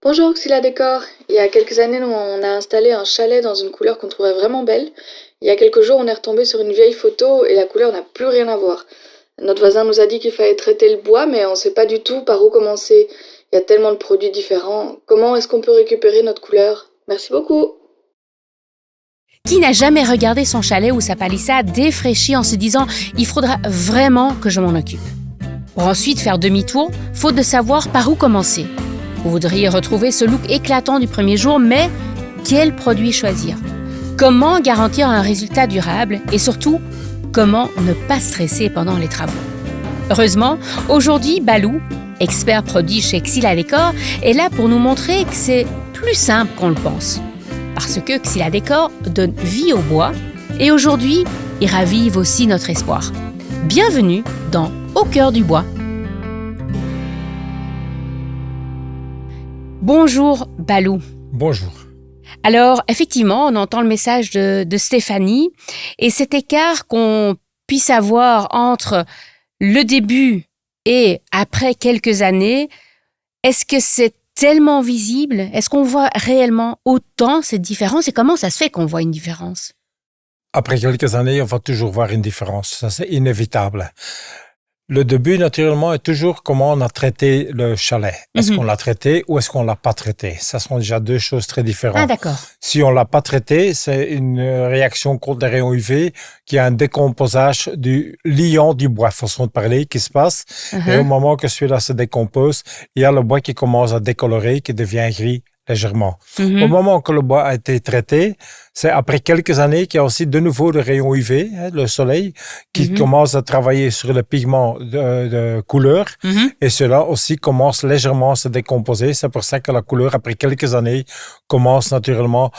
Bonjour Xyla Décor. Il y a quelques années, on a installé un chalet dans une couleur qu'on trouvait vraiment belle. Il y a quelques jours, on est retombé sur une vieille photo et la couleur n'a plus rien à voir. Notre voisin nous a dit qu'il fallait traiter le bois, mais on ne sait pas du tout par où commencer. Il y a tellement de produits différents. Comment est-ce qu'on peut récupérer notre couleur? Merci beaucoup. Qui n'a jamais regardé son chalet ou sa palissade défraîchie en se disant « il faudra vraiment que je m'en occupe ». Pour ensuite faire demi-tour, faute de savoir par où commencer. Vous voudriez retrouver ce look éclatant du premier jour, mais quel produit choisir? Comment garantir un résultat durable? Et surtout, comment ne pas stresser pendant les travaux? Heureusement, aujourd'hui, Balou, expert produit chez Xyla Décor, est là pour nous montrer que c'est plus simple qu'on le pense. Parce que Xyla Décor donne vie au bois et aujourd'hui, il ravive aussi notre espoir. Bienvenue dans Au cœur du bois. Bonjour Balou. Bonjour. Alors, effectivement, on entend le message de Stéphanie et cet écart qu'on puisse avoir entre le début et après quelques années, est-ce que c'est tellement visible? Est-ce qu'on voit réellement autant cette différence et comment ça se fait qu'on voit une différence? Après quelques années, on va toujours voir une différence. Ça, c'est inévitable. Le début, naturellement, est toujours comment on a traité le chalet. Est-ce qu'on l'a traité ou est-ce qu'on l'a pas traité? Ça sont déjà deux choses très différentes. Ah, d'accord. Si on l'a pas traité, c'est une réaction contre les rayons UV qui a un décomposage du liant du bois, façon de parler, qui se passe. Et au moment que celui-là se décompose, il y a le bois qui commence à décolorer, qui devient gris légèrement. Au moment que le bois a été traité, c'est après quelques années qu'il y a aussi de nouveau le rayon UV, le soleil, qui commence à travailler sur le pigment de couleur. Et cela aussi commence légèrement à se décomposer. C'est pour ça que la couleur, après quelques années, commence naturellement,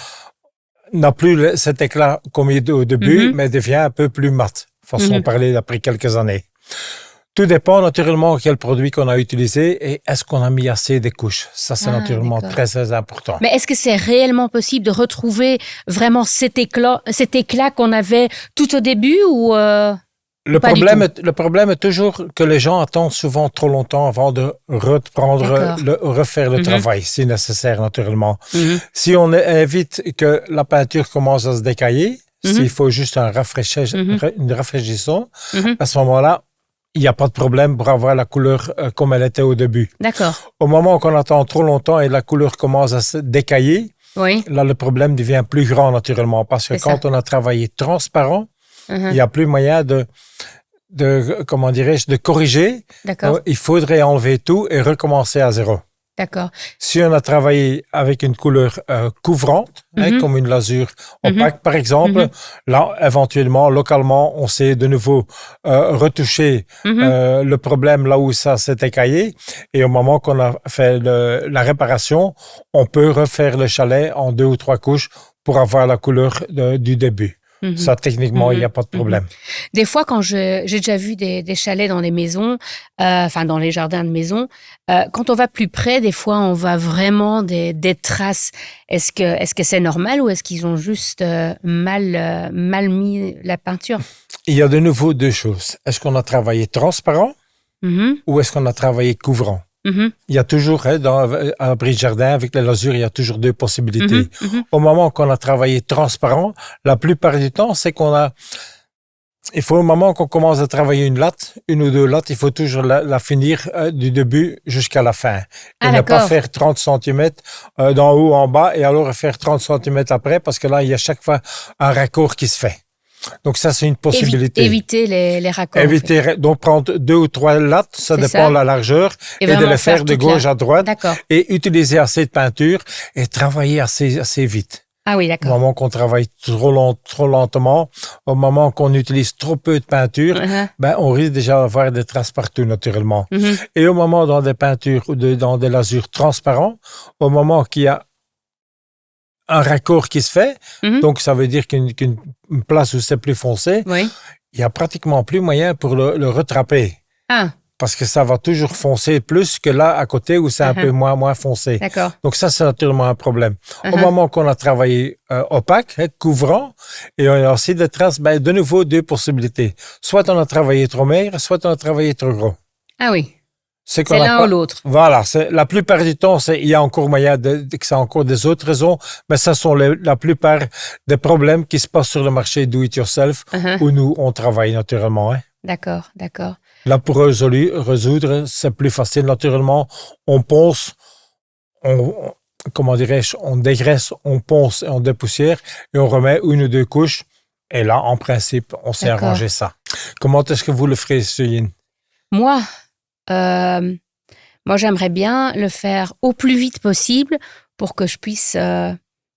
n'a plus cet éclat comme il était au début, mais devient un peu plus mat, façon de parler, après quelques années. Tout dépend naturellement quel produit qu'on a utilisé et est-ce qu'on a mis assez de couches. Ça, c'est naturellement très, très important. Mais est-ce que c'est réellement possible de retrouver vraiment cet éclat qu'on avait tout au début ou Le problème est toujours que les gens attendent souvent trop longtemps avant de refaire le travail, si nécessaire, naturellement. Si on évite que la peinture commence à se décailler, s'il faut juste un rafraîchissant, à ce moment-là, il n'y a pas de problème pour avoir la couleur comme elle était au début. D'accord. Au moment qu'on attend trop longtemps et la couleur commence à se décailler, là, le problème devient plus grand naturellement parce que quand on a travaillé transparent, il n'y a plus moyen de corriger. D'accord. Il faudrait enlever tout et recommencer à zéro. D'accord. Si on a travaillé avec une couleur couvrante, comme une lasure opaque par exemple, là, éventuellement, localement, on sait de nouveau retoucher le problème là où ça s'est écaillé. Et au moment qu'on a fait la réparation, on peut refaire le chalet en 2 ou 3 couches pour avoir la couleur du début. Ça, techniquement, il n'y a pas de problème. Des fois, quand j'ai déjà vu des chalets dans les maisons, dans les jardins de maison, quand on va plus près, des fois, on voit vraiment des traces. Est-ce que c'est normal ou est-ce qu'ils ont juste mal mis la peinture? Il y a de nouveau 2 choses. Est-ce qu'on a travaillé transparent ou est-ce qu'on a travaillé couvrant? Il y a toujours, dans un brise-jardin, avec les lasures, il y a toujours 2 possibilités. Au moment qu'on a travaillé transparent, la plupart du temps, c'est il faut au moment qu'on commence à travailler une ou 2 lattes, il faut toujours la finir du début jusqu'à la fin. Et ne pas faire 30 cm d'en haut en bas et alors faire 30 cm après parce que là, il y a chaque fois un raccord qui se fait. Donc ça, c'est une possibilité. Éviter les raccords. Donc prendre 2 ou 3 lattes, ça dépend de la largeur, et de les faire de gauche à droite. Et utiliser assez de peinture et travailler assez vite. Ah oui, d'accord. Au moment qu'on travaille trop lentement, au moment qu'on utilise trop peu de peinture, on risque déjà d'avoir des traces partout naturellement. Et au moment dans des peintures ou dans des lasures transparents, au moment qu'il y a un raccord qui se fait, donc ça veut dire qu'une place où c'est plus foncé, il y a pratiquement plus moyen pour le rattraper. Parce que ça va toujours foncer plus que là à côté où c'est un peu moins foncé. D'accord. Donc ça, c'est naturellement un problème. Au moment qu'on a travaillé opaque, couvrant, et on a aussi des traces, de nouveau 2 possibilités. Soit on a travaillé trop maigre, soit on a travaillé trop gros. Ah oui. C'est l'un ou l'autre. Voilà, la plupart du temps, il y a encore moyen que ça a encore des autres raisons, mais ça sont la plupart des problèmes qui se passent sur le marché do-it-yourself où nous, on travaille naturellement. Hein. D'accord. Là, pour résoudre, c'est plus facile naturellement. On ponce, on dégraisse, on ponce et on dépoussière et on remet une ou deux couches. Et là, en principe, on s'est arrangé ça. Comment est-ce que vous le ferez, Céline? Moi, j'aimerais bien le faire au plus vite possible pour que je puisse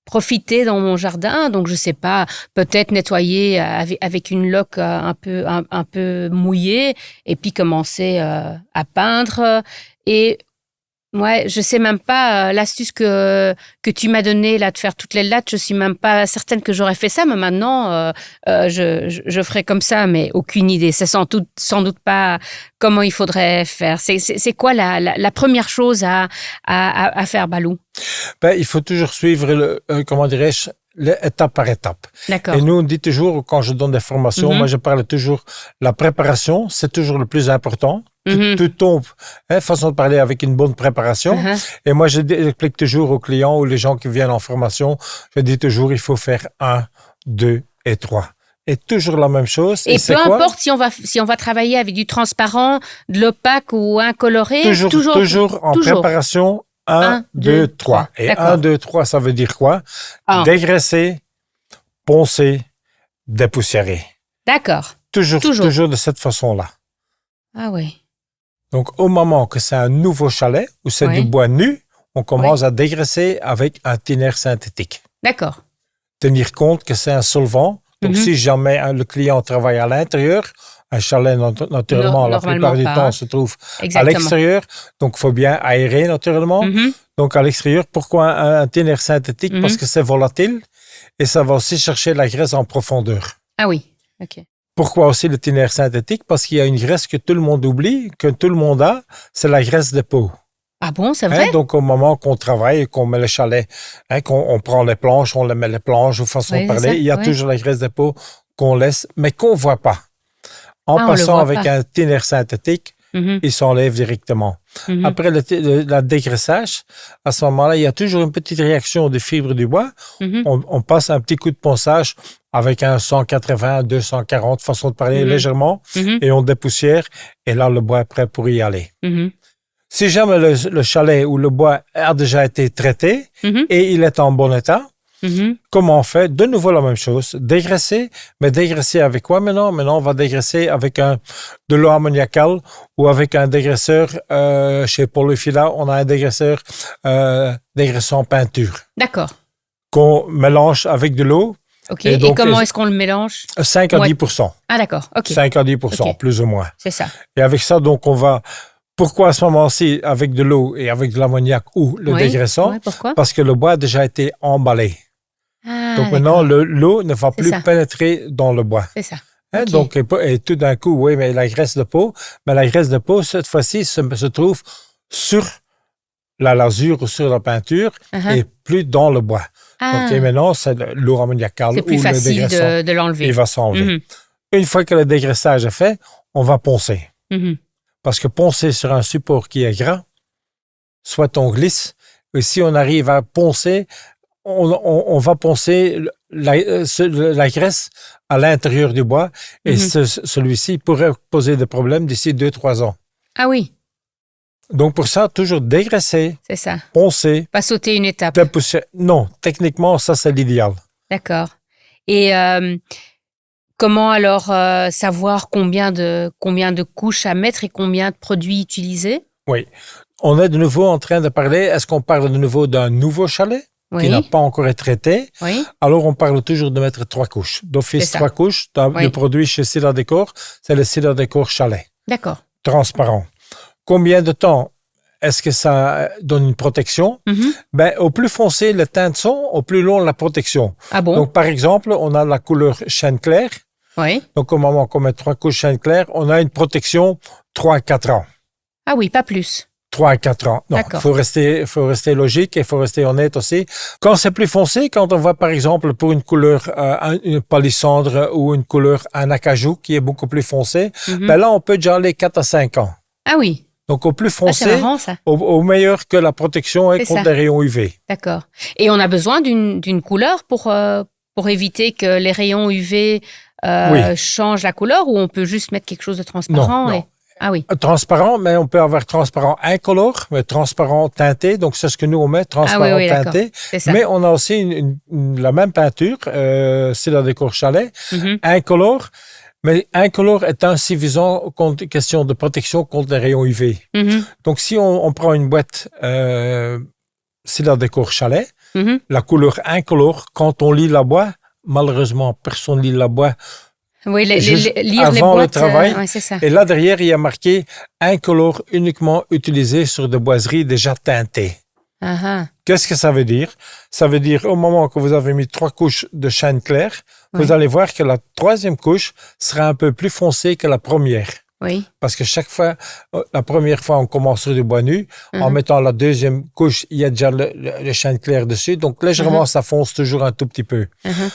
profiter dans mon jardin. Donc, je sais pas, peut-être nettoyer avec une loque un peu mouillée et puis commencer à peindre. Et ouais, je sais même pas l'astuce que tu m'as donnée là de faire toutes les lattes. Je suis même pas certaine que j'aurais fait ça, mais maintenant je ferai comme ça, mais aucune idée. C'est sans doute pas comment il faudrait faire. C'est quoi la première chose à faire, Balou? Il faut toujours suivre étape par étape. D'accord. Et nous, on dit toujours, quand je donne des formations, moi je parle toujours, la préparation, c'est toujours le plus important. Tout tombe, façon de parler avec une bonne préparation. Et moi, j'explique toujours aux clients ou les gens qui viennent en formation, je dis toujours, il faut faire 1, 2 et 3. Et toujours la même chose. Et peu importe si on va travailler avec du transparent, de l'opaque ou un coloré. Toujours en préparation, 1, 2, 3. Et 1, 2, 3, ça veut dire quoi? Dégraisser, poncer, dépoussiérer. D'accord. Toujours de cette façon-là. Ah oui. Donc, au moment que c'est un nouveau chalet ou c'est du bois nu, on commence à dégraisser avec un thinner synthétique. D'accord. Tenir compte que c'est un solvant. Donc, si jamais le client travaille à l'intérieur, un chalet, naturellement, la plupart du temps, se trouve à l'extérieur. Donc, il faut bien aérer, naturellement. Donc, à l'extérieur, pourquoi un thinner synthétique? Parce que c'est volatile et ça va aussi chercher la graisse en profondeur. Ah oui, OK. Pourquoi aussi le thinner synthétique? Parce qu'il y a une graisse que tout le monde oublie, que tout le monde a, c'est la graisse de peau. Ah bon, c'est vrai? Donc, au moment qu'on travaille et qu'on met le chalet, qu'on prend les planches, on les met les planches, ou façon de parler, il y a toujours la graisse de peau qu'on laisse, mais qu'on ne voit pas. En passant avec un thinner synthétique, il s'enlève directement. Après le dégraissage, à ce moment-là, il y a toujours une petite réaction de fibres du bois. On passe un petit coup de ponçage avec un 180, 240, façon de parler légèrement, et on dépoussière, et là, le bois est prêt pour y aller. Si jamais le chalet ou le bois a déjà été traité et il est en bon état, comment on fait? De nouveau la même chose, dégraisser, mais dégraisser avec quoi maintenant? Maintenant, on va dégraisser avec de l'eau ammoniacale ou avec un dégraisseur. Chez Polyfila, on a un dégraisseur dégraissant peinture. D'accord. Qu'on mélange avec de l'eau. OK. Et comment est-ce qu'on le mélange? 5 à 10%. Ah d'accord, OK. 5 à 10%, plus ou moins. C'est ça. Et avec ça, donc, on va... Pourquoi à ce moment-ci, avec de l'eau et avec de l'ammoniac ou le dégraissant? Pourquoi? Parce que le bois a déjà été emballé. Donc maintenant, l'eau ne va plus pénétrer dans le bois. C'est ça. Donc, et tout d'un coup, oui, mais la graisse de peau, cette fois-ci, se trouve sur la lasure ou sur la peinture et plus dans le bois. Donc, maintenant, c'est l'eau ammoniacale ou le dégraissant. C'est plus facile de l'enlever. Il va s'enlever. Une fois que le dégraissage est fait, on va poncer. Parce que poncer sur un support qui est gras, soit on glisse, et si on arrive à poncer, on va poncer la graisse à l'intérieur du bois et celui-ci pourrait poser des problèmes d'ici 2-3 ans. Ah oui. Donc pour ça, toujours dégraisser, c'est ça. Poncer. Pas sauter une étape. Non, techniquement, ça c'est l'idéal. D'accord. Et comment alors savoir combien de couches à mettre et combien de produits utiliser? Oui. On est de nouveau en train de parler, est-ce qu'on parle de nouveau d'un nouveau chalet qui n'a pas encore été traité? Oui. Alors, on parle toujours de mettre 3 couches. D'office, 3 couches. Le produit chez Sila Décor, c'est le Sila Décor Chalet. D'accord. Transparent. Combien de temps est-ce que ça donne une protection? Au plus foncé le teint de son, au plus long la protection. Ah bon? Donc, par exemple, on a la couleur chêne clair. Oui. Donc, au moment qu'on met 3 couches chêne clair, on a une protection 3 à 4 ans. Ah oui, pas plus. 3 à 4 ans. Non, il faut rester logique et il faut rester honnête aussi. Quand c'est plus foncé, quand on voit par exemple pour une couleur, une palissandre ou une couleur, un acajou qui est beaucoup plus foncé, là, on peut déjà aller 4 à 5 ans. Ah oui. Donc, au plus C'est foncé, marrant, ça. au meilleur que la protection est C'est contre ça. les rayons UV. D'accord. Et on a besoin d'une couleur pour éviter que les rayons UV Oui. changent la couleur, ou on peut juste mettre quelque chose de transparent? Non. Ah oui. Transparent, mais on peut avoir transparent incolore, mais transparent teinté. Donc, c'est ce que nous, on met, transparent oui, d'accord. teinté. C'est ça. Mais on a aussi la même peinture, c'est la décor chalet, Mhm. incolore. Mais incolore est insuffisant contre question de protection contre les rayons UV. Mhm. Donc, si on prend une boîte, c'est la décor chalet, Mhm. la couleur incolore, quand on lit la boîte, malheureusement, personne ne lit la boîte. Oui, Juste lire les avant le boîtes. travail. Ouais, c'est ça. Et là, derrière, il y a marqué incolore uniquement utilisé sur des boiseries déjà teintées. Ah, ah. Qu'est-ce que ça veut dire? Ça veut dire au moment que vous avez mis 3 couches de chêne clair, Ouais. vous allez voir que la 3e couche sera un peu plus foncée que la première. Oui. Parce que chaque fois, la première fois, on commence sur du bois nu. En Mhm. mettant la 2e couche, il y a déjà le chêne clair dessus. Donc, légèrement, ça fonce toujours un tout petit peu. Mhm.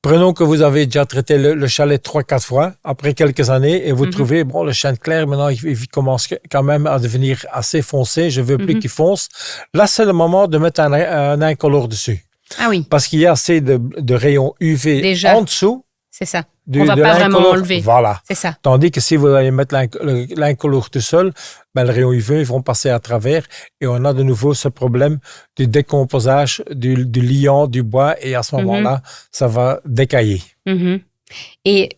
Prenons que vous avez déjà traité le chalet 3-4 fois, après quelques années, et vous trouvez, bon, le chêne clair, maintenant, il commence quand même à devenir assez foncé. Je veux plus qu'il fonce. Là, c'est le moment de mettre un incolore dessus. Ah oui, Parce qu'il y a assez de rayons UV Déjà. en dessous. c'est ça. Du, On va de pas vraiment l'incolore. enlever. Voilà. C'est ça. Tandis que si vous allez mettre l'incolore tout seul, ben, les rayons UV vont passer à travers et on a de nouveau ce problème du décomposage du liant du bois et à ce moment-là, ça va décailler. Mhm. Et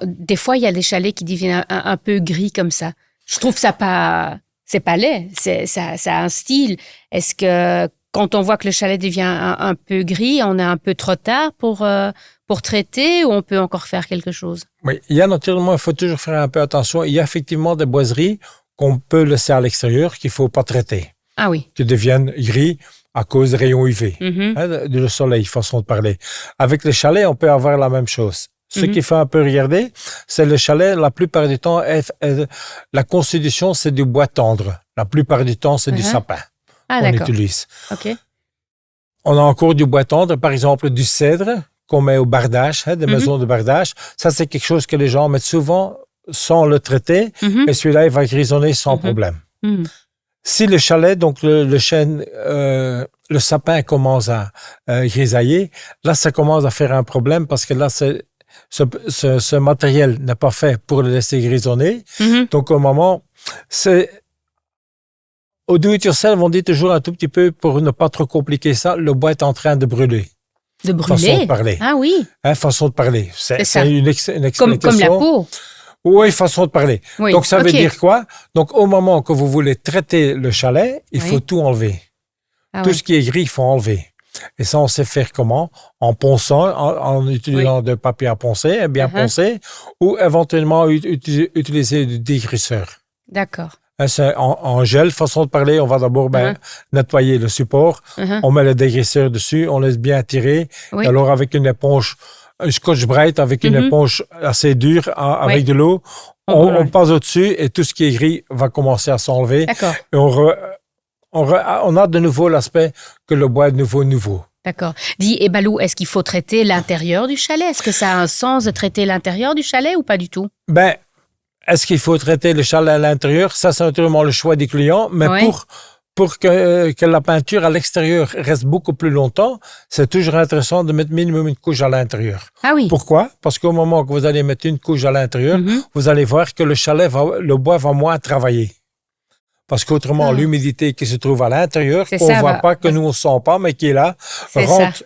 des fois, il y a des chalets qui deviennent un peu gris comme ça. Je trouve ça pas... C'est pas laid. Ça a un style. Est-ce que quand on voit que le chalet devient un peu gris, on est un peu trop tard pour traiter, ou on peut encore faire quelque chose? Oui, il y a naturellement, il faut toujours faire un peu attention. Il y a effectivement des boiseries qu'on peut laisser à l'extérieur qu'il faut pas traiter, Ah oui. qui deviennent gris à cause des rayons UV, Mhm. du soleil, façon de parler. Avec les chalets, on peut avoir la même chose. Ce qu'il faut un peu regarder, c'est le chalet, la plupart du temps, la constitution, c'est du bois tendre. La plupart du temps, c'est du sapin Ah qu'on d'accord. utilise. OK. On a encore du bois tendre, par exemple du cèdre qu'on met au bardage, des maisons de bardage. Ça, c'est quelque chose que les gens mettent souvent sans le traiter, Mhm. et celui-là, il va grisonner sans problème. Mhm. Si le chalet, donc le chêne, le sapin commence à grisailler, là, ça commence à faire un problème parce que là, ce matériel n'est pas fait pour le laisser grisonner. Mhm. Donc, au moment, au do-it-yourself, on dit toujours un tout petit peu, pour ne pas trop compliquer ça, le bois est en train de brûler. De Façon brûler? de parler. Ah oui. Façon de parler. C'est ça. C'est une explication. Comme la peau. Oui, façon de parler. Oui. Donc, ça veut OK. dire quoi? Donc, au moment que vous voulez traiter le chalet, il Oui. faut tout enlever. Ah Tout ouais. ce qui est gris, il faut enlever. Et ça, on sait faire comment? En ponçant, en utilisant de papier à poncer, bien poncé, ou éventuellement utiliser du dégraisseur. D'accord. C'est en gel, façon de parler, on va d'abord nettoyer le support, on met le dégraisseur dessus, on laisse bien tirer, Oui. et alors avec une éponge, un Scotch-Brite avec une éponge assez dure, avec de l'eau, on passe au-dessus et tout ce qui est gris va commencer à s'enlever. D'accord. Et on a de nouveau l'aspect que le bois est de nouveau. D'accord. Dis, et Balou, est-ce qu'il faut traiter l'intérieur du chalet? Est-ce que ça a un sens de traiter l'intérieur du chalet ou pas du tout? Ben, est-ce qu'il faut traiter le chalet à l'intérieur? Ça, c'est naturellement le choix des clients, mais pour que la peinture à l'extérieur reste beaucoup plus longtemps, c'est toujours intéressant de mettre minimum une couche à l'intérieur. Ah oui. Pourquoi? Parce qu'au moment que vous allez mettre une couche à l'intérieur, vous allez voir que le bois va moins travailler. Parce qu'autrement, l'humidité qui se trouve à l'intérieur, qu'on ne voit pas, que nous on ne sent pas, mais qui est là,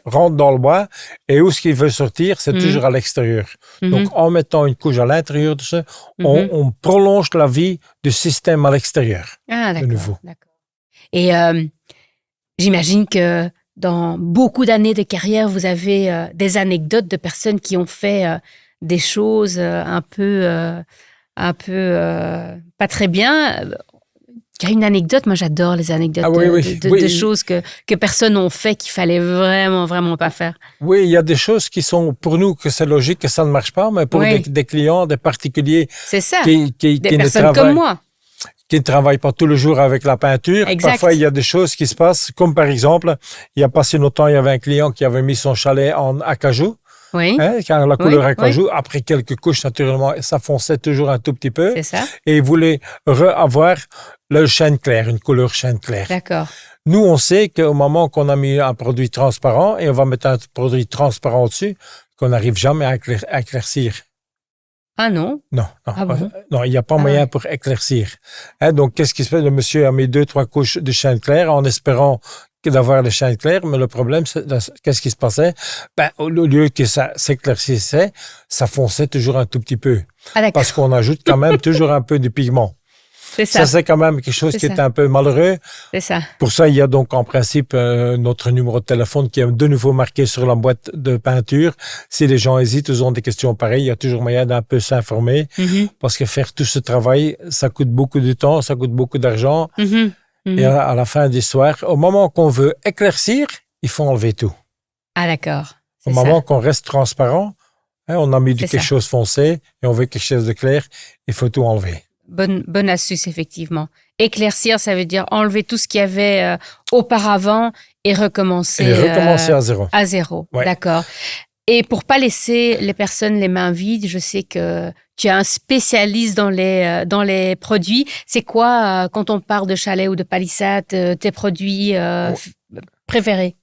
rentre dans le bois. Et où ce qui veut sortir, c'est toujours à l'extérieur. Donc, en mettant une couche à l'intérieur de ça, on prolonge la vie du système à l'extérieur. Ah, d'accord. De nouveau. D'accord. Et j'imagine que dans beaucoup d'années de carrière, vous avez des anecdotes de personnes qui ont fait des choses un peu pas très bien. Il y a une anecdote, moi j'adore les anecdotes de choses que personne n'ont fait qu'il fallait vraiment, vraiment pas faire. Oui, il y a des choses qui sont, pour nous, que c'est logique que ça ne marche pas, mais pour des clients, des particuliers c'est ça. Des personnes comme moi. Qui ne travaillent pas tous les jours avec la peinture. Exact. Parfois, il y a des choses qui se passent, comme par exemple, il n'y a pas si longtemps, il y avait un client qui avait mis son chalet en acajou. Oui. Quand la couleur Oui, acajou, après quelques couches, naturellement, ça fonçait toujours un tout petit peu. C'est ça. Et ils voulaient avoir le chêne clair, une couleur chêne clair. D'accord. Nous, on sait qu'au moment qu'on a mis un produit transparent et on va mettre un produit transparent dessus, qu'on n'arrive jamais à éclaircir. Ah non? Non, Ah bon? non, il n'y a pas moyen pour éclaircir. Donc, qu'est-ce qui se fait? Le monsieur a mis 2-3 couches de chêne clair en espérant d'avoir le chêne clair, mais le problème, qu'est-ce qui se passait? Au lieu que ça s'éclaircissait, ça fonçait toujours un tout petit peu. Ah d'accord. Parce qu'on ajoute quand même toujours un peu de pigment. C'est ça. Ça, c'est quand même quelque chose qui est un peu malheureux. C'est ça. Pour ça, il y a donc en principe notre numéro de téléphone qui est de nouveau marqué sur la boîte de peinture. Si les gens hésitent, ils ont des questions pareilles, il y a toujours moyen d'un peu s'informer. Parce que faire tout ce travail, ça coûte beaucoup de temps, ça coûte beaucoup d'argent. Et à la fin de l'histoire, au moment qu'on veut éclaircir, il faut enlever tout. Ah d'accord. Au moment qu'on reste transparent, on a mis quelque chose foncé et on veut quelque chose de clair, il faut tout enlever. Bonne astuce, effectivement. Éclaircir, ça veut dire enlever tout ce qu'il y avait auparavant et recommencer. Et recommencer à zéro. À zéro, ouais. D'accord. Et pour pas laisser les personnes les mains vides, je sais que tu es un spécialiste dans les produits. C'est quoi, quand on parle de chalet ou de palissade, tes produits préférés?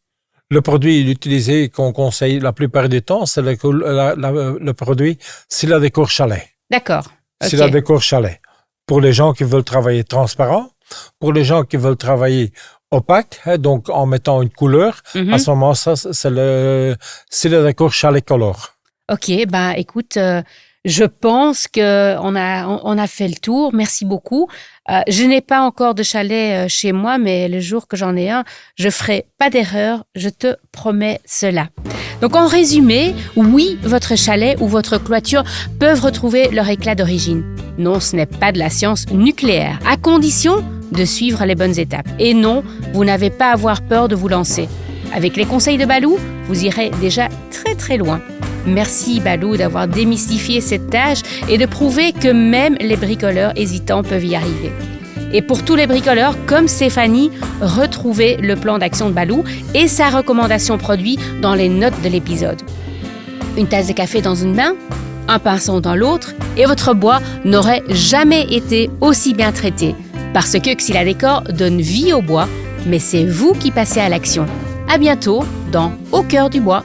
Le produit utilisé qu'on conseille la plupart du temps, c'est le produit Sila Décor Chalet. D'accord. Okay. Sila Décor Chalet. Pour les gens qui veulent travailler transparent, pour les gens qui veulent travailler opaque, donc en mettant une couleur, à ce moment, ça, c'est le Décor Chalet Color. Ok, écoute, je pense qu'on a fait le tour. Merci beaucoup. Je n'ai pas encore de chalet chez moi, mais le jour que j'en ai un, je ferai pas d'erreur, je te promets cela. Donc en résumé, oui, votre chalet ou votre clôture peuvent retrouver leur éclat d'origine. Non, ce n'est pas de la science nucléaire, à condition de suivre les bonnes étapes. Et non, vous n'avez pas à avoir peur de vous lancer. Avec les conseils de Balou, vous irez déjà très très loin. Merci Balou d'avoir démystifié cette tâche et de prouver que même les bricoleurs hésitants peuvent y arriver. Et pour tous les bricoleurs, comme Stéphanie, retrouvez le plan d'action de Balou et sa recommandation produit dans les notes de l'épisode. Une tasse de café dans une main, un pinceau dans l'autre, et votre bois n'aurait jamais été aussi bien traité. Parce que Xyla Décor donne vie au bois, mais c'est vous qui passez à l'action. À bientôt dans Au cœur du bois.